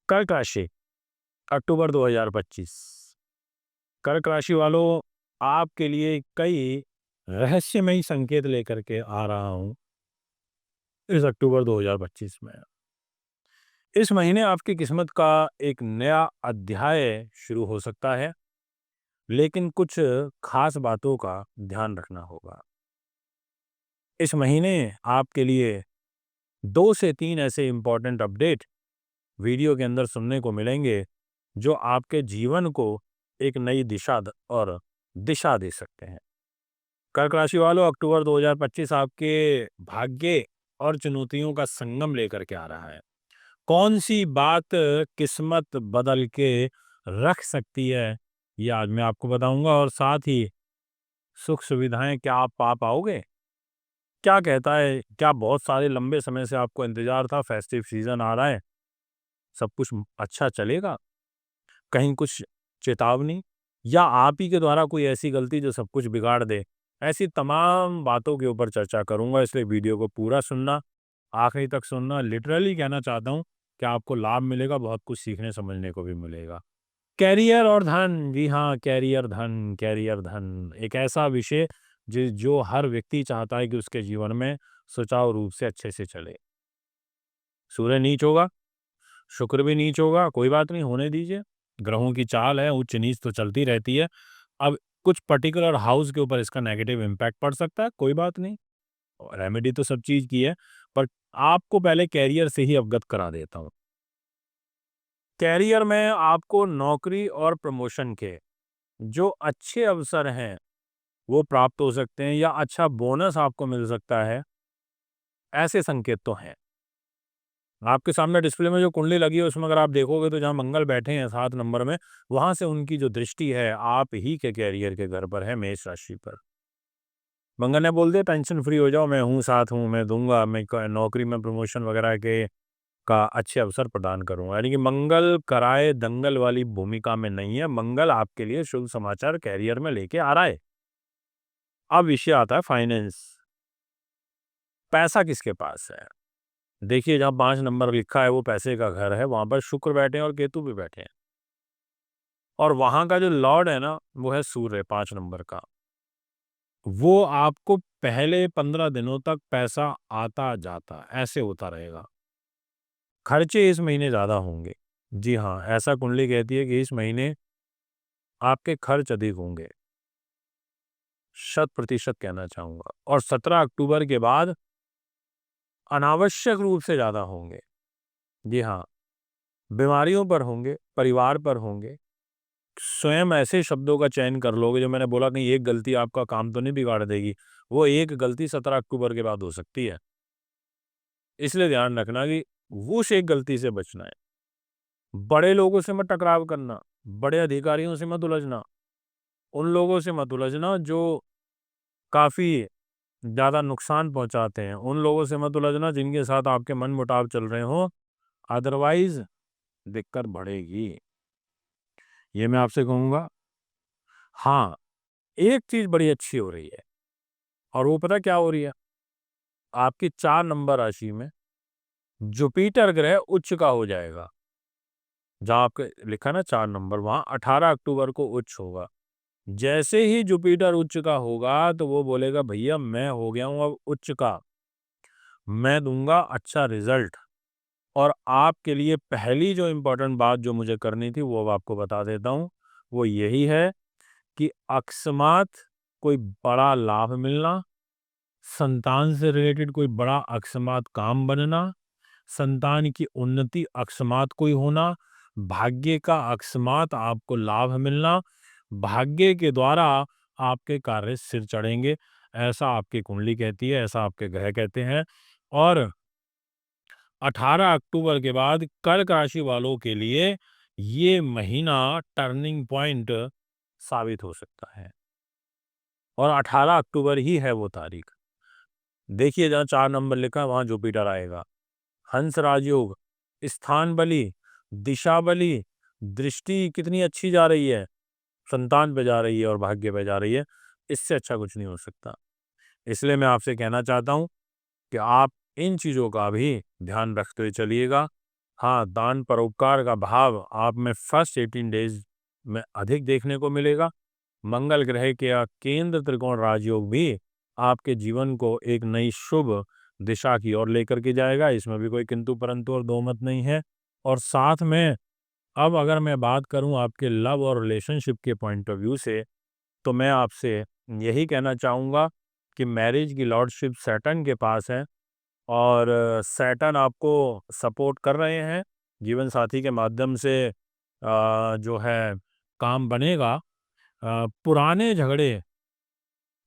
कर्क राशि, अक्टूबर 2025। कर्क राशि वालों, आपके लिए कई रहस्यमयी संकेत लेकर के आ रहा हूं इस अक्टूबर 2025 में। इस महीने आपकी किस्मत का एक नया अध्याय शुरू हो सकता है, लेकिन कुछ खास बातों का ध्यान रखना होगा। इस महीने आपके लिए 2 से 3 ऐसे इंपॉर्टेंट अपडेट वीडियो के अंदर सुनने को मिलेंगे, जो आपके जीवन को एक नई और दिशा दे सकते हैं। कर्क राशि वालों, अक्टूबर 2025 आपके भाग्य और चुनौतियों का संगम लेकर के आ रहा है। कौन सी बात किस्मत बदल के रख सकती है, ये आज मैं आपको बताऊंगा। और साथ ही सुख सुविधाएं क्या आप पा पाओगे? क्या कहता है, क्या बहुत सारे लंबे समय से आपको इंतजार था, फेस्टिव सीजन आ रहा है, सब कुछ अच्छा चलेगा? कहीं कुछ चेतावनी, या आप ही के द्वारा कोई ऐसी गलती जो सब कुछ बिगाड़ दे? ऐसी तमाम बातों के ऊपर चर्चा करूंगा, इसलिए वीडियो को पूरा सुनना, आखिरी तक सुनना। लिटरली कहना चाहता हूं कि आपको लाभ मिलेगा, बहुत कुछ सीखने समझने को भी मिलेगा। कैरियर और धन, जी हाँ, कैरियर धन एक ऐसा विषय जो हर व्यक्ति चाहता है कि उसके जीवन में सुचारू रूप से अच्छे से चले। सूर्य नीच होगा, शुक्र भी नीच होगा, कोई बात नहीं, होने दीजिए। ग्रहों की चाल है, उच्च नीच तो चलती रहती है। अब कुछ पर्टिकुलर हाउस के ऊपर इसका नेगेटिव इम्पैक्ट पड़ सकता है, कोई बात नहीं। और रेमेडी तो सब चीज की है, पर आपको पहले कैरियर से ही अवगत करा देता हूँ। कैरियर में आपको नौकरी और प्रमोशन के जो अच्छे अवसर हैं वो प्राप्त हो सकते हैं, या अच्छा बोनस आपको मिल सकता है, ऐसे संकेत तो हैं। आपके सामने डिस्प्ले में जो कुंडली लगी है उसमें अगर आप देखोगे तो जहाँ मंगल बैठे हैं 7 नंबर में, वहां से उनकी जो दृष्टि है आप ही के कैरियर के घर पर है, मेष राशि पर। मंगल ने बोल दिया टेंशन फ्री हो जाओ, मैं हूँ, साथ हूँ, मैं दूंगा, मैं नौकरी में प्रमोशन वगैरह के का अच्छे अवसर प्रदान करूंगा। यानी कि मंगल कराए दंगल वाली भूमिका में नहीं है, मंगल आपके लिए शुभ समाचार कैरियर में लेके आ रहा है। अब विषय आता है फाइनेंस। पैसा किसके पास है? देखिए, जहाँ 5 नंबर लिखा है वो पैसे का घर है, वहां पर शुक्र बैठे हैं और केतु भी बैठे हैं। और वहां का जो लॉर्ड है ना, वो है सूर्य, 5 नंबर का। वो आपको पहले 15 दिनों तक पैसा आता जाता ऐसे होता रहेगा। खर्चे इस महीने ज्यादा होंगे। जी हाँ, ऐसा कुंडली कहती है कि इस महीने आपके खर्च अधिक होंगे, 100% कहना चाहूंगा। और 17 अक्टूबर के बाद अनावश्यक रूप से ज्यादा होंगे। जी हाँ, बीमारियों पर होंगे, परिवार पर होंगे। स्वयं ऐसे शब्दों का चयन कर लोगे, जो मैंने बोला, कहीं एक गलती आपका काम तो नहीं बिगाड़ देगी। वो एक गलती 17 अक्टूबर के बाद हो सकती है, इसलिए ध्यान रखना कि उस एक गलती से बचना है। बड़े लोगों से मत टकराव करना, बड़े अधिकारियों से मत उलझना, उन लोगों से मत उलझना जो काफी ज्यादा नुकसान पहुंचाते हैं। उन लोगों से मत उलझना जिनके साथ आपके मन मुटाव चल रहे हो, अदरवाइज दिक्कत बढ़ेगी, ये मैं आपसे कहूंगा। हाँ, एक चीज बड़ी अच्छी हो रही है, और वो पता क्या हो रही है? आपकी 4 नंबर राशि में जुपिटर ग्रह उच्च का हो जाएगा। जहां आपके लिखा ना 4 नंबर, वहां 18 अक्टूबर को उच्च होगा। जैसे ही जुपिटर उच्च का होगा तो वो बोलेगा भैया मैं हो गया हूं अब उच्च का, मैं दूंगा अच्छा रिजल्ट। और आपके लिए पहली जो इम्पोर्टेंट बात जो मुझे करनी थी वो अब आपको बता देता हूँ। वो यही है कि अकस्मात कोई बड़ा लाभ मिलना, संतान से रिलेटेड कोई बड़ा अकस्मात काम बनना, संतान की उन्नति अकस्मात कोई होना, भाग्य का अकस्मात आपको लाभ मिलना, भाग्य के द्वारा आपके कार्य सिर चढ़ेंगे, ऐसा आपकी कुंडली कहती है, ऐसा आपके ग्रह कहते हैं। और 18 अक्टूबर के बाद कर्क राशि वालों के लिए ये महीना टर्निंग पॉइंट साबित हो सकता है, और 18 अक्टूबर ही है वो तारीख। देखिए, जहाँ 4 नंबर लिखा है वहां जुपिटर आएगा, हंस राजयोग, स्थान बली, दिशा बली, दृष्टि कितनी अच्छी जा रही है, संतान पे जा रही है और भाग्य पे जा रही है। इससे अच्छा कुछ नहीं हो सकता। इसलिए मैं आपसे कहना चाहता हूं कि आप इन चीजों का भी ध्यान रखते हुए चलिएगा। हाँ, दान परोपकार का भाव आप में फर्स्ट 18 डेज में अधिक देखने को मिलेगा। मंगल ग्रह के केंद्र त्रिकोण राजयोग भी आपके जीवन को एक नई शुभ दिशा की ओर लेकर के जाएगा। इसमें भी कोई किंतु परंतु और दो मत नहीं है। और साथ में अब अगर मैं बात करूं आपके लव और रिलेशनशिप के पॉइंट ऑफ व्यू से, तो मैं आपसे यही कहना चाहूँगा कि मैरिज की लॉर्डशिप सैटर्न के पास है और सैटर्न आपको सपोर्ट कर रहे हैं। जीवन साथी के माध्यम से जो है काम बनेगा। पुराने झगड़े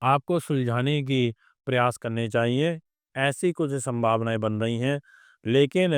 आपको सुलझाने की प्रयास करने चाहिए। ऐसी कुछ संभावनाएं बन रही हैं, लेकिन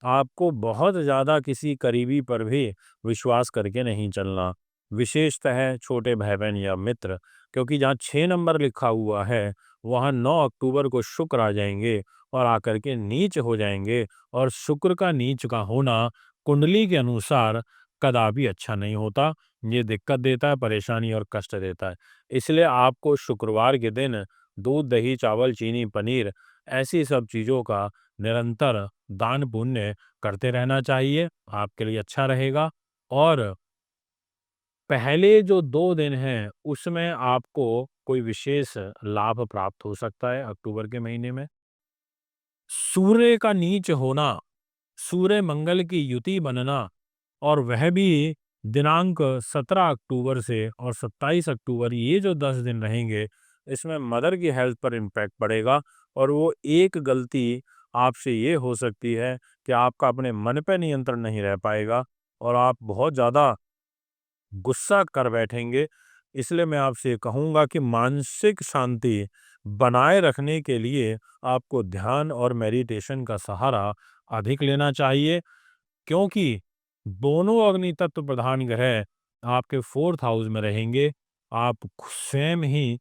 आपको बहुत ज़्यादा किसी करीबी पर भी विश्वास करके नहीं चलना। विशेषतः छोटे भाई-बहन या मित्र, क्योंकि जहाँ 6 नंबर लिखा हुआ है, वहाँ 9 अक्टूबर को शुक्र आ जाएंगे और आकर के नीच हो जाएंगे। और शुक्र का नीच का होना कुंडली के अनुसार कदापि अच्छा नहीं होता। ये दिक्कत देता है, परेशानी और कष्ट देता है। इसलिए आपको शुक्रवार के दिन दूध, दही, चावल, चीनी, पनीर ऐसी सब चीज़ों का निरंतर दान पुण्य करते रहना चाहिए, आपके लिए अच्छा रहेगा। और पहले जो 2 दिन हैं, उसमें आपको कोई विशेष लाभ प्राप्त हो सकता है अक्टूबर के महीने में। सूर्य का नीच होना, सूर्य मंगल की युति बनना और वह भी दिनांक 17 अक्टूबर से और 27 अक्टूबर, ये जो 10 दिन रहेंगे, इसमें मदर की हेल्थ पर इम्पैक्ट पड़ेगा। और वो एक गलती आपसे ये हो सकती है कि आपका अपने मन पे नियंत्रण नहीं रह पाएगा और आप बहुत ज़्यादा गुस्सा कर बैठेंगे। इसलिए मैं आपसे कहूँगा कि मानसिक शांति बनाए रखने के लिए आपको ध्यान और मेडिटेशन का सहारा अधिक लेना चाहिए, क्योंकि दोनों अग्नि तत्व प्रधान ग्रह आपके 4th हाउस में रहेंगे। आप स्वयं ही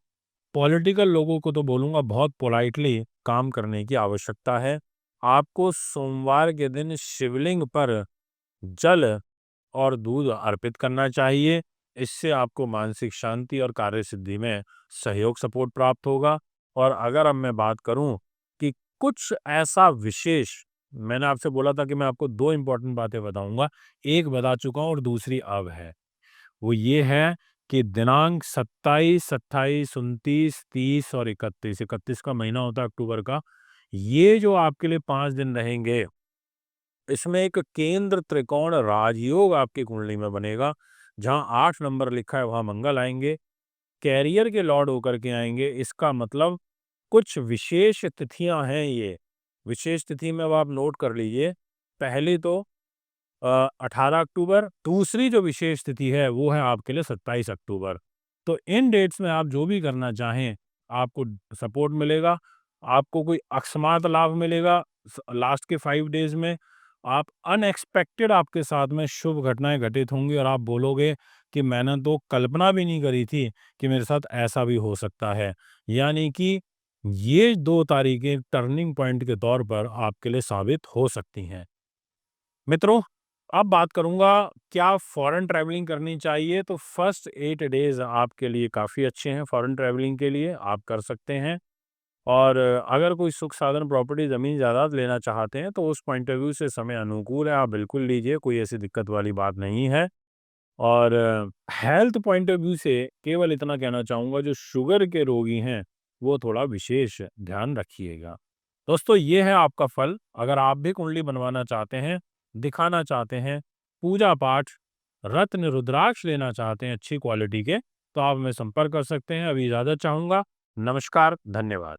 पॉलिटिकल लोगों को तो बोलूँगा बहुत पोलाइटली काम करने की आवश्यकता है। आपको सोमवार के दिन शिवलिंग पर जल और दूध अर्पित करना चाहिए। इससे आपको मानसिक शांति और कार्य सिद्धि में सहयोग सपोर्ट प्राप्त होगा। और अगर अब मैं बात करूं कि कुछ ऐसा विशेष, मैंने आपसे बोला था कि मैं आपको 2 इम्पोर्टेंट बातें बताऊंगा, एक बता चुका हूं और दूसरी अब है। वो ये है कि दिनांक 27, 28, 29, 30 और 31, 31 का महीना होता है अक्टूबर का, ये जो आपके लिए 5 दिन रहेंगे, इसमें एक केंद्र त्रिकोण राजयोग आपकी कुंडली में बनेगा। जहाँ 8 नंबर लिखा है वहाँ मंगल आएंगे, कैरियर के लॉर्ड होकर के आएंगे। इसका मतलब कुछ विशेष तिथियां हैं ये। विशेष तिथि में अब आप नोट कर लीजिए। पहली तो 18 अक्टूबर, दूसरी जो विशेष तिथि है वो है आपके लिए 27 अक्टूबर। तो इन डेट्स में आप जो भी करना चाहें, आपको सपोर्ट मिलेगा, आपको कोई अकस्मात लाभ मिलेगा। लास्ट के 5 डेज में आप अनएक्सपेक्टेड आपके साथ में शुभ घटनाएं घटित होंगी और आप बोलोगे कि मैंने तो कल्पना भी नहीं करी थी कि मेरे साथ ऐसा भी हो सकता है। यानी कि ये 2 तारीखें टर्निंग पॉइंट के तौर पर आपके लिए साबित हो सकती हैं। मित्रों, अब बात करूंगा क्या फॉरेन ट्रैवलिंग करनी चाहिए। तो फर्स्ट 8 डेज आपके लिए काफ़ी अच्छे हैं फॉरेन ट्रैवलिंग के लिए, आप कर सकते हैं। और अगर कोई सुख साधन प्रॉपर्टी ज़मीन जायदाद लेना चाहते हैं तो उस पॉइंट ऑफ व्यू से समय अनुकूल है, आप बिल्कुल लीजिए, कोई ऐसी दिक्कत वाली बात नहीं है। और हेल्थ पॉइंट ऑफ व्यू से केवल इतना कहना चाहूँगा, जो शुगर के रोगी हैं वो थोड़ा विशेष ध्यान रखिएगा। दोस्तों, ये है आपका फल। अगर आप भी कुंडली बनवाना चाहते हैं, दिखाना चाहते हैं, पूजा पाठ, रत्न रुद्राक्ष लेना चाहते हैं अच्छी क्वालिटी के, तो आप हमें संपर्क कर सकते हैं। अभी इजाज़त चाहूँगा। नमस्कार, धन्यवाद।